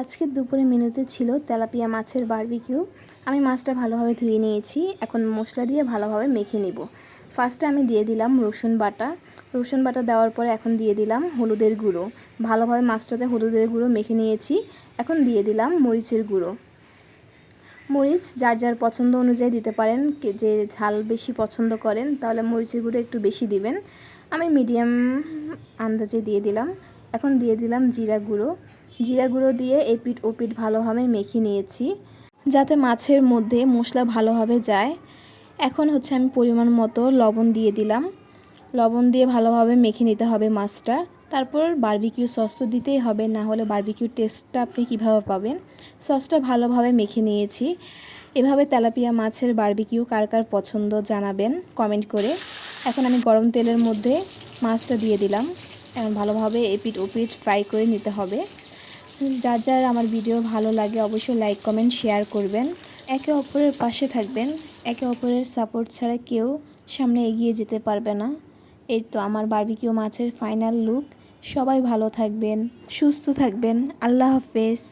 আজকের দুপুরে মেনুতে ছিল তেলাপিয়া মাছের বারবিকিউ। আমি মাছটা ভালোভাবে ধুয়ে নিয়েছি। এখন মশলা দিয়ে ভালোভাবে মেখে নিব। ফার্স্টে আমি দিয়ে দিলাম রসুন বাটা দেওয়ার পরে এখন দিয়ে দিলাম হলুদের গুঁড়ো। ভালোভাবে মাছটাতে হলুদের গুঁড়ো মেখে নিয়েছি। এখন দিয়ে দিলাম মরিচের গুঁড়ো। মরিচ যার যার পছন্দ অনুযায়ী দিতে পারেন। যে ঝাল বেশি পছন্দ করেন তাহলে মরিচের গুঁড়ো একটু বেশি দিবেন। আমি মিডিয়াম আন্দাজে দিয়ে দিলাম। এখন দিয়ে দিলাম জিরা গুঁড়ো দিয়ে এপিঠ ওপিঠ ভালোভাবে মেখে নিয়েছি যাতে মাছের মধ্যে মশলা ভালোভাবে যায়। এখন আমি পরিমাণ মতো লবণ দিয়ে দিলাম। লবণ দিয়ে ভালোভাবে মেখে নিতে হবে মাছটা। তারপর বারবিকিউ সস তো দিতেই হবে, না হলে বারবিকিউ টেস্টটা আপনি কীভাবে পাবেন। সসটা ভালোভাবে মেখে নিয়েছি। এভাবে তেলাপিয়া মাছের বারবিকিউ কার কার পছন্দ জানাবেন কমেন্ট করে। এখন আমি গরম তেলের মধ্যে মাছটা দিয়ে দিলাম। এখন ভালোভাবে এপিঠ ওপিঠ ফ্রাই করে নিতে হবে। যার যার আমার ভিডিও ভালো লাগে অবশ্যই লাইক কমেন্ট শেয়ার করবেন। একে অপরের পাশে থাকবেন। একে অপরের সাপোর্ট ছাড়া কেউ সামনে এগিয়ে যেতে পারবে না। এই তো আমার বারবিকিউ মাছের ফাইনাল লুক। সবাই ভালো থাকবেন, সুস্থ থাকবেন। আল্লাহ হাফেজ।